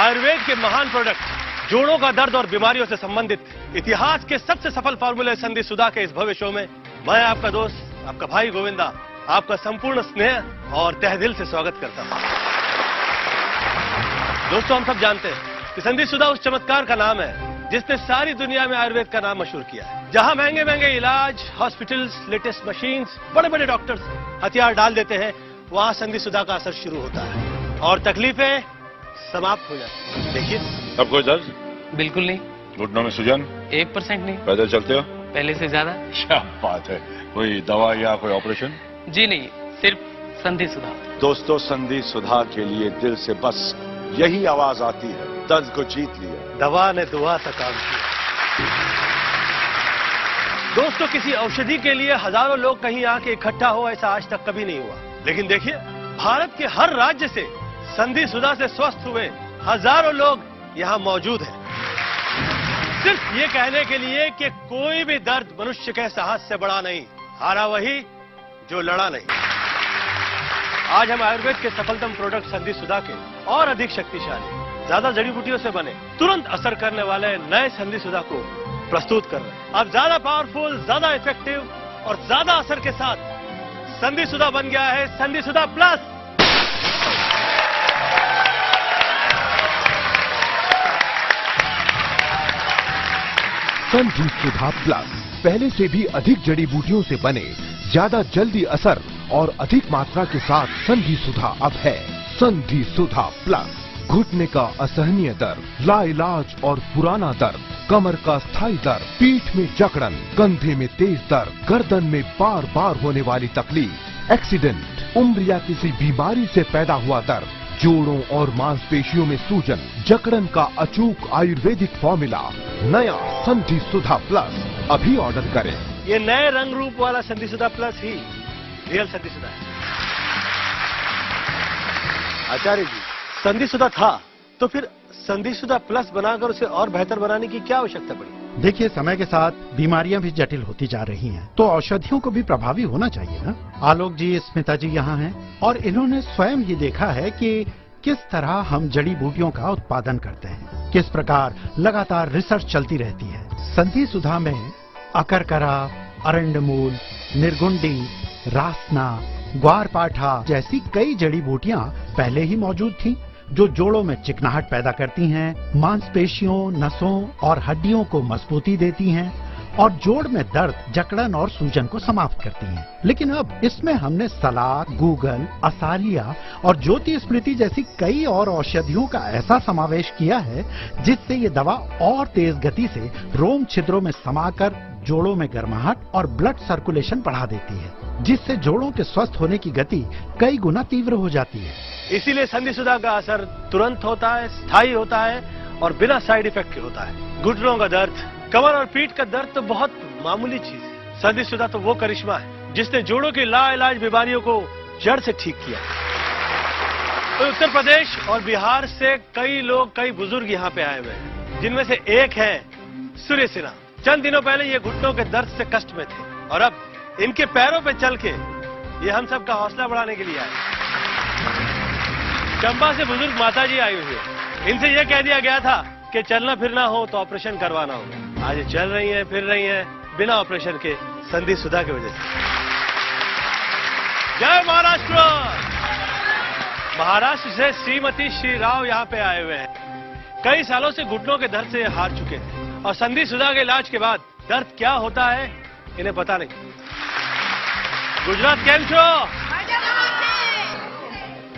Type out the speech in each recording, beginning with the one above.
आयुर्वेद के महान प्रोडक्ट जोड़ों का दर्द और बीमारियों से संबंधित इतिहास के सबसे सफल फार्मूले संधि सुधा के इस भव्य शो में मैं आपका दोस्त, आपका भाई गोविंदा, आपका संपूर्ण स्नेह और तहे दिल से स्वागत करता हूं। दोस्तों, हम सब जानते हैं कि संधि सुधा उस चमत्कार का नाम है जिसने सारी दुनिया में आयुर्वेद का नाम मशहूर किया है। जहां महंगे महंगे इलाज, हॉस्पिटल्स, लेटेस्ट मशीन्स, बड़े बड़े डॉक्टर्स हथियार डाल देते हैं, वहां संधि सुधा का असर शुरू होता है और तकलीफें समाप्त हो जाती हैं। देखिए, अब कोई दर्द? बिल्कुल नहीं। घुटनों में सूजन? 1% नहीं। पैदल चलते हो? पहले से ज्यादा। क्या बात है। कोई दवा या कोई ऑपरेशन? जी नहीं, सिर्फ संधि सुधा। दोस्तों, संधि सुधा के लिए दिल से बस यही आवाज आती है, दर्द को जीत लिया, दवा ने दुआ सा काम किया। दोस्तों, किसी औषधि के लिए हजारों लोग कहीं आके इकट्ठा हो, ऐसा आज तक कभी नहीं हुआ। लेकिन देखिए, भारत के हर राज्य से संधि सुधा से स्वस्थ हुए हजारों लोग यहां मौजूद हैं, सिर्फ ये कहने के लिए कि कोई भी दर्द मनुष्य के साहस से बड़ा नहीं, हारा वही जो लड़ा नहीं। आज हम आयुर्वेद के सफलतम प्रोडक्ट संधि सुधा के और अधिक शक्तिशाली, ज्यादा जड़ी बूटियों से बने, तुरंत असर करने वाले नए संधि सुधा को प्रस्तुत कर रहे हैं। अब ज्यादा पावरफुल, ज्यादा इफेक्टिव और ज्यादा असर के साथ संधि सुधा बन गया है संधि सुधा प्लस। संधि सुधा प्लस पहले से भी अधिक जड़ी बूटियों से बने, ज्यादा जल्दी असर और अधिक मात्रा के साथ संधि सुधा अब है संधि सुधा प्लस। घुटने का असहनीय दर्द, लाइलाज और पुराना दर्द, कमर का स्थायी दर्द, पीठ में जकड़न, कंधे में तेज दर्द, गर्दन में बार बार होने वाली तकलीफ, एक्सीडेंट, उम्र या किसी बीमारी से पैदा हुआ दर्द, जोड़ों और मांसपेशियों में सूजन, जकड़न का अचूक आयुर्वेदिक फॉर्मूला, नया संधि सुधा प्लस अभी ऑर्डर करें। ये नए रंग रूप वाला संधि सुधा प्लस ही रियल संधि सुधा है। आचार्य जी, संधि सुधा था तो फिर संधि सुधा प्लस बनाकर उसे और बेहतर बनाने की क्या आवश्यकता पड़ी? देखिए, समय के साथ बीमारियां भी जटिल होती जा रही हैं, तो औषधियों को भी प्रभावी होना चाहिए ना। आलोक जी, स्मिता जी यहाँ हैं और इन्होंने स्वयं ही देखा है कि किस तरह हम जड़ी बूटियों का उत्पादन करते हैं, किस प्रकार लगातार रिसर्च चलती रहती है। संधि सुधा में अकरकरा, अरंडमूल, निर्गुंडी, रासना, ग्वारपाठा जैसी कई जड़ी बूटियां पहले ही मौजूद थीं, जो जोड़ों में चिकनाहट पैदा करती हैं, मांसपेशियों, नसों और हड्डियों को मजबूती देती हैं और जोड़ में दर्द, जकड़न और सूजन को समाप्त करती हैं। लेकिन अब इसमें हमने सलाद, गूगल, असालिया और ज्योति स्मृति जैसी कई और औषधियों का ऐसा समावेश किया है जिससे ये दवा और तेज गति से रोम छिद्रों में समाकर जोड़ों में गर्माहट और ब्लड सर्कुलेशन बढ़ा देती है, जिससे जोड़ों के स्वस्थ होने की गति कई गुना तीव्र हो जाती है। इसीलिए संधि सुधा का असर तुरंत होता है, स्थायी होता है और बिना साइड इफेक्ट के होता है। घुटनों का दर्द, कमर और पीठ का दर्द तो बहुत मामूली चीज है। संधि सुधा तो वो करिश्मा है जिसने जोड़ों की लाइलाज बीमारियों को जड़ से ठीक किया। तो उत्तर प्रदेश और बिहार से कई लोग, कई बुजुर्ग यहाँ पे आए हुए हैं, जिनमें से एक है सूर्य सिन्हा। चंद दिनों पहले ये घुटनों के दर्द से कष्ट में थे और अब इनके पैरों पे चल के ये हम सबका हौसला बढ़ाने के लिए आए। चंबा से बुजुर्ग माता जी आई हुई है। इनसे यह कह दिया गया था कि चलना फिरना हो तो ऑपरेशन करवाना होगा। आज ये चल रही हैं, फिर रही हैं बिना ऑपरेशन के, संधि सुधा की वजह से। जय महाराष्ट्र। महाराष्ट्र से श्रीमती श्री राव यहाँ पे आए हुए हैं। कई सालों से घुटनों के दर्द से हार चुके हैं और संधि सुधा के इलाज के बाद दर्द क्या होता है इन्हें पता नहीं। गुजरात केम छो?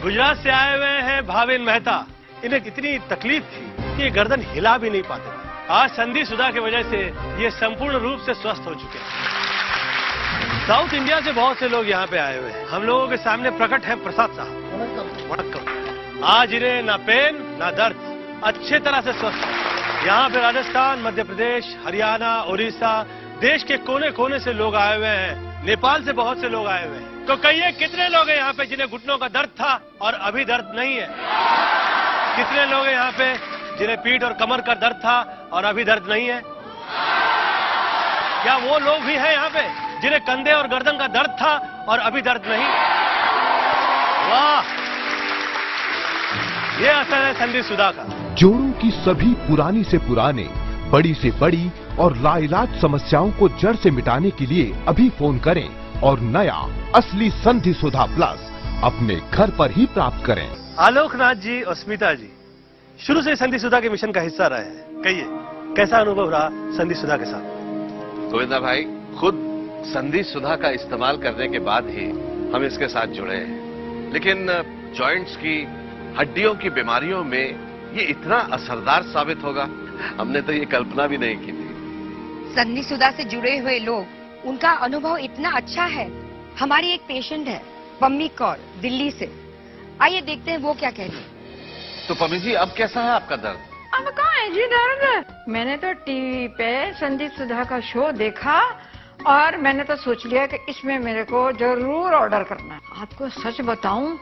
गुजरात से आए हुए हैं भाविन मेहता। इन्हें इतनी तकलीफ थी कि ये गर्दन हिला भी नहीं पाते। आज संधि सुधा की वजह से ये संपूर्ण रूप से स्वस्थ हो चुके हैं। साउथ इंडिया से बहुत से लोग यहाँ पे आए हुए हैं। हम लोगों के सामने प्रकट है प्रसाद साहब। वणक्कम। आज इन्हें ना पेन ना दर्द, अच्छे तरह से स्वस्थ है। यहाँ पे राजस्थान, मध्य प्रदेश, हरियाणा, उड़ीसा, देश के कोने कोने से लोग आए हुए हैं। नेपाल से बहुत से लोग आए हुए हैं। तो कहिए, कितने लोग हैं यहाँ पे जिन्हें घुटनों का दर्द था और अभी दर्द नहीं है? कितने लोग हैं यहाँ पे जिन्हें पीठ और कमर का दर्द था और अभी दर्द नहीं है? क्या वो लोग भी हैं यहाँ पे जिन्हें कंधे और गर्दन का दर्द था और अभी दर्द नहीं? वाह, ये असर है संधि सुधा का। जोड़ों की सभी पुरानी से पुराने, बड़ी से बड़ी और लाइलाज समस्याओं को जड़ से मिटाने के लिए अभी फोन करें और नया असली संधि सुधा प्लस अपने घर पर ही प्राप्त करें। आलोकनाथ जी और स्मिता जी शुरू से संधि सुधा के मिशन का हिस्सा रहे हैं। कहिए, कैसा अनुभव रहा संधि सुधा के साथ? गोविंदा भाई, खुद संधि सुधा का इस्तेमाल करने के बाद ही हम इसके साथ जुड़े हैं, लेकिन जॉइंट्स की, हड्डियों की बीमारियों में ये इतना असरदार साबित होगा, हमने तो ये कल्पना भी नहीं की थी। संधि सुधा से जुड़े हुए लोग, उनका अनुभव इतना अच्छा है। हमारी एक पेशेंट है पम्मी कौर, दिल्ली से। आइए देखते हैं वो क्या कह रही है। तो पम्मी जी, अब कैसा है आपका दर्द? अब कहाँ है जी दर्द? मैंने तो टीवी पे संधि सुधा का शो देखा और मैंने तो सोच लिया कि इसमें मेरे को जरूर ऑर्डर करना है। आपको सच बताऊं,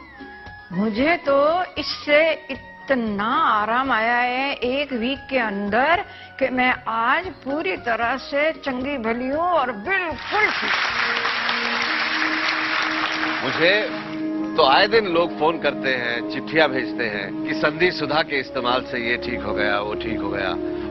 मुझे तो इससे इतना आराम आया है एक वीक के अंदर कि मैं आज पूरी तरह से चंगी भली हूँ और बिल्कुल ठीक। मुझे तो आए दिन लोग फोन करते हैं, चिट्ठियां भेजते हैं कि संधि सुधा के इस्तेमाल से ये ठीक हो गया, वो ठीक हो गया,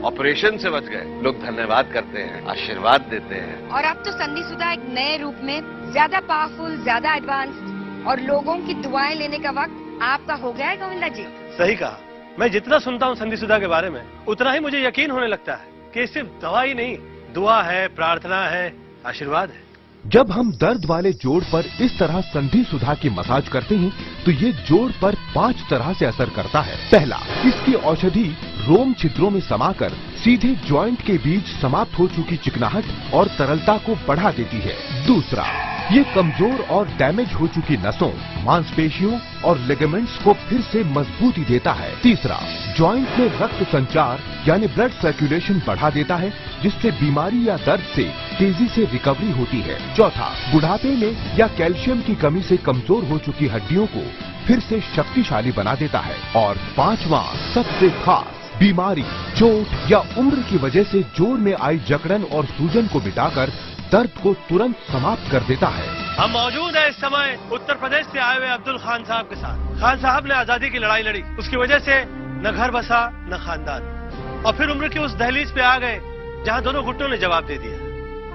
ऑपरेशन से बच गए। लोग धन्यवाद करते हैं, आशीर्वाद देते हैं। और अब तो संधि सुधा एक नए रूप में ज्यादा पावरफुल, ज्यादा एडवांस और लोगों की दुआएं लेने का वक्त आपका हो गया है गोविंदा जी। सही कहा। मैं जितना सुनता हूँ संधि सुधा के बारे में, उतना ही मुझे यकीन होने लगता है कि सिर्फ दवाई नहीं, दुआ है, प्रार्थना है, आशीर्वाद है। जब हम दर्द वाले जोड़ पर इस तरह संधि सुधा की मसाज करते हैं तो ये जोड़ पर 5 तरह से असर करता है। पहला, इसकी औषधि रोम छिद्रों में समाकर सीधे जॉइंट के बीच समाप्त हो चुकी चिकनाहट और तरलता को बढ़ा देती है। दूसरा, ये कमजोर और डैमेज हो चुकी नसों, मांसपेशियों और लिगामेंट्स को फिर से मजबूती देता है। तीसरा, जॉइंट में रक्त संचार यानी ब्लड सर्कुलेशन बढ़ा देता है, जिससे बीमारी या दर्द से तेजी से रिकवरी होती है। चौथा, बुढ़ापे में या कैल्शियम की कमी से कमजोर हो चुकी हड्डियों को फिर से शक्तिशाली बना देता है। और पांचवा, सबसे खास, बीमारी, चोट या उम्र की वजह से जोड़ में आई जकड़न और सूजन को मिटाकर दर्द को तुरंत समाप्त कर देता है। हम मौजूद है इस समय उत्तर प्रदेश से आए हुए अब्दुल खान साहब के साथ। खान साहब ने आजादी की लड़ाई लड़ी, उसकी वजह से न घर बसा न खानदान, और फिर उम्र की उस दहलीज पे आ गए जहां दोनों घुटनों ने जवाब दे दिया।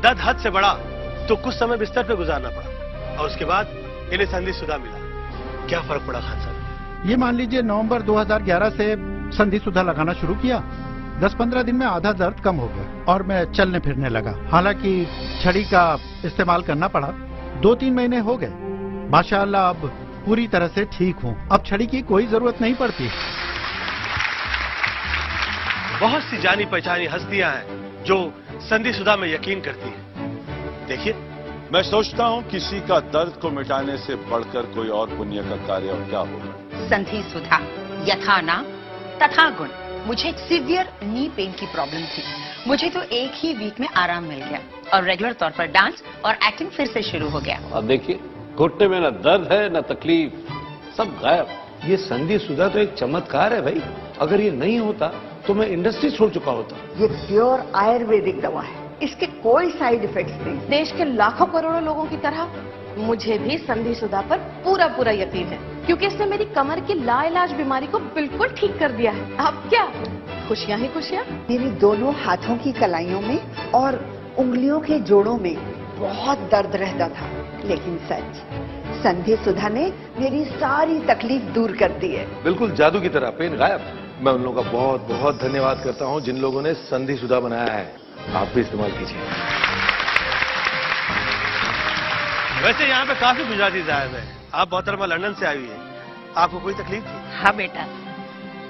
दर्द हद से बढ़ा तो कुछ समय बिस्तर पे गुजारना पड़ा और उसके बाद इन्हें संधि सुधा मिला। क्या फर्क पड़ा खान साहब? ये मान लीजिए नवंबर 2011 से संधि सुधा लगाना शुरू किया। 10-15 दिन में आधा दर्द कम हो गया और मैं चलने फिरने लगा। हालांकि छड़ी का इस्तेमाल करना पड़ा। 2-3 महीने हो गए। माशाअल्लाह अब पूरी तरह से ठीक हूँ। अब छड़ी की कोई जरूरत नहीं पड़ती। बहुत सी जानी पहचानी हस्तियां हैं जो संधि सुधा में यकीन करती हैं। देखिए, मैं सोचता हूँ किसी का दर्द को मिटाने से बढ़कर कोई और पुण्य का कार्य और क्या होगा। संधि सुधा, यथा नाम तथा गुण। मुझे सिवियर नी पेन की प्रॉब्लम थी। मुझे तो एक ही वीक में आराम मिल गया और रेगुलर तौर पर डांस और एक्टिंग फिर से शुरू हो गया। अब देखिए, घुटने में न दर्द है न तकलीफ, सब गायब। ये संधि सुधा तो एक चमत्कार है भाई। अगर ये नहीं होता तो मैं इंडस्ट्री छोड़ चुका होता। ये प्योर आयुर्वेदिक दवा है, इसके कोई साइड इफेक्ट्स नहीं। देश के लाखों करोड़ों लोगों की तरह मुझे भी संधि सुधा पर पूरा यकीन है, क्योंकि इसने मेरी कमर की लाइलाज बीमारी को बिल्कुल ठीक कर दिया है। अब क्या खुशियां ही खुशियां। मेरी दोनों हाथों की कलाइयों में और उंगलियों के जोड़ों में बहुत दर्द रहता था, लेकिन सच, संधि सुधा ने मेरी सारी तकलीफ दूर कर दी है। बिल्कुल जादू की तरह, पेन गायब। मैं उन लोगों का बहुत बहुत धन्यवाद करता हूँ जिन लोगों ने संधि सुधा बनाया है। आप भी इस्तेमाल कीजिए। वैसे यहाँ पे काफी गुजराती आए हुए हैं। आप मोहतरमा लंदन से आई हुई है, आपको कोई तकलीफ थी? हाँ बेटा,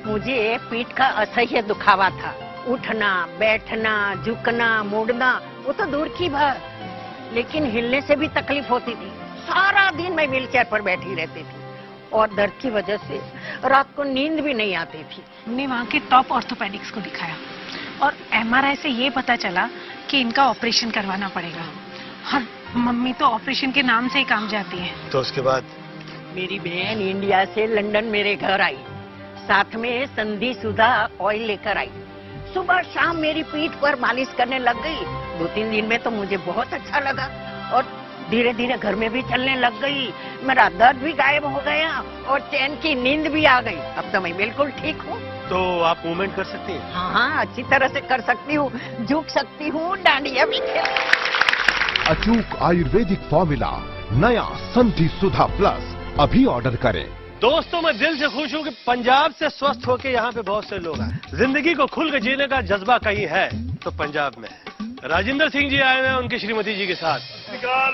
मुझे पीठ का असह्य दुखावा था। उठना, बैठना, झुकना, मुड़ना वो तो दूर की बात, लेकिन हिलने से भी तकलीफ होती थी। सारा दिन मैं व्हीलचेयर पर बैठी रहती थी और दर्द की वजह से रात को नींद भी नहीं आती थी। हमने वहाँ के टॉप ऑर्थोपेडिक्स को दिखाया और MRI से ये पता चला कि इनका ऑपरेशन करवाना पड़ेगा। और मम्मी तो ऑपरेशन के नाम से ही काम जाती है। तो उसके बाद मेरी बहन इंडिया से लंदन मेरे घर आई, साथ में संधि सुधा ऑयल लेकर आई। सुबह शाम मेरी पीठ पर मालिश करने लग गई। 2-3 दिन में तो मुझे बहुत अच्छा लगा और धीरे धीरे घर में भी चलने लग गई। मेरा दर्द भी गायब हो गया और चैन की नींद भी आ गई। अब तो मैं बिल्कुल ठीक हूँ। तो आप मूवमेंट कर सकती हैं? हाँ हाँ, अच्छी तरह से कर सकती हूँ, झुक सकती हूँ, डांडिया भी खेल। अचूक आयुर्वेदिक फॉर्मूला नया संधि सुधा प्लस अभी ऑर्डर करें। दोस्तों, मैं दिल से खुश हूँ कि पंजाब से स्वस्थ होकर यहाँ पे बहुत से लोग आए। जिंदगी को खुल के जीने का जज्बा कहीं है तो पंजाब में है। राजेंद्र सिंह जी आए हुए हैं उनकी श्रीमती जी के साथ।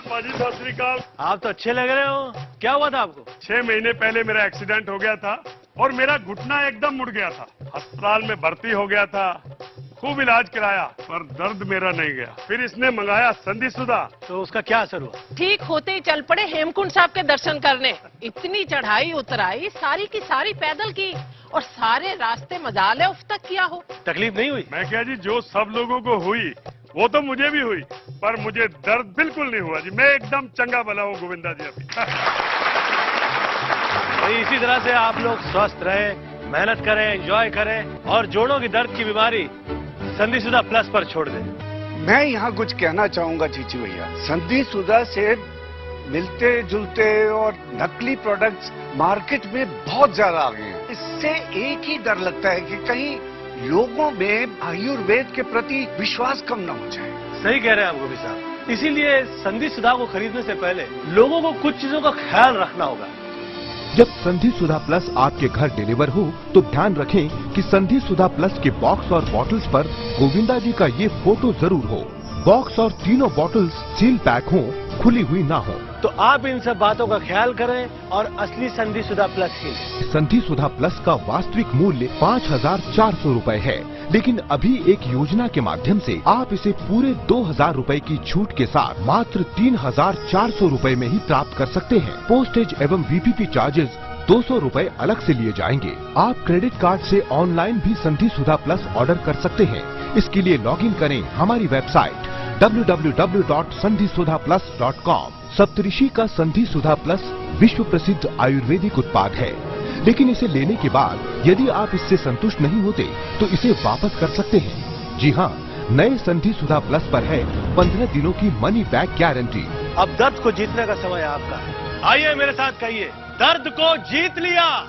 पाजी सत श्रीकाल। आप तो अच्छे लग रहे हो। क्या हुआ था आपको? 6 महीने पहले मेरा एक्सीडेंट हो गया था और मेरा घुटना एकदम मुड़ गया था। अस्पताल में भर्ती हो गया था, खूब इलाज कराया पर दर्द मेरा नहीं गया। फिर इसने मंगाया संधि सुधा। तो उसका क्या असर हुआ? ठीक होते ही चल पड़े हेमकुंड साहब के दर्शन करने। इतनी चढ़ाई उतराई सारी की सारी पैदल की और सारे रास्ते मजाल है उफ तक किया हो। तकलीफ नहीं हुई? मैं क्या जी, जो सब लोगों को हुई वो तो मुझे भी हुई, पर मुझे दर्द बिल्कुल नहीं हुआ जी। मैं एकदम चंगा भला हूँ गोविंदा जी अभी। इसी तरह से आप लोग स्वस्थ रहे, मेहनत करें, एंजॉय करें और जोड़ों की दर्द की बीमारी संधि सुधा प्लस पर छोड़ दें। मैं यहाँ कुछ कहना चाहूंगा चीची भैया। संधि सुधा से मिलते जुलते और नकली प्रोडक्ट्स मार्केट में बहुत ज्यादा आ गए हैं। इससे एक ही डर लगता है कि कहीं लोगों में आयुर्वेद के प्रति विश्वास कम न हो जाए। सही कह रहे हैं आप गोभी साहब। इसीलिए संधि सुधा को खरीदने से पहले लोगों को कुछ चीजों का ख्याल रखना होगा। जब संधि सुधा प्लस आपके घर डिलीवर हो तो ध्यान रखें कि संधि सुधा प्लस के बॉक्स और बॉटल्स पर गोविंदा जी का ये फोटो जरूर हो। बॉक्स और तीनों बॉटल्स सील पैक हो, खुली हुई ना हो। तो आप इन सब बातों का ख्याल करें और असली संधि सुधा प्लस ही लें। संधि सुधा प्लस का वास्तविक मूल्य 5,400 रुपए है, लेकिन अभी एक योजना के माध्यम से आप इसे पूरे 2,000 रुपए की छूट के साथ मात्र 3,400 रुपए में ही प्राप्त कर सकते हैं। पोस्टेज एवं वीपीपी चार्जेस 200 रुपए अलग से लिए जाएंगे। आप क्रेडिट कार्ड से ऑनलाइन भी संधि सुधा प्लस ऑर्डर कर सकते हैं। इसके लिए लॉगिन करें हमारी वेबसाइट www.sandhisudhaplus.com। सप्तऋषि का संधि सुधा प्लस विश्व प्रसिद्ध आयुर्वेदिक उत्पाद है, लेकिन इसे लेने के बाद यदि आप इससे संतुष्ट नहीं होते तो इसे वापस कर सकते हैं। जी हाँ, नए संधि सुधा प्लस पर है 15 दिनों की मनी बैक गारंटी। अब दर्द को जीतने का समय आपका है। आइए मेरे साथ कहिए, दर्द को जीत लिया।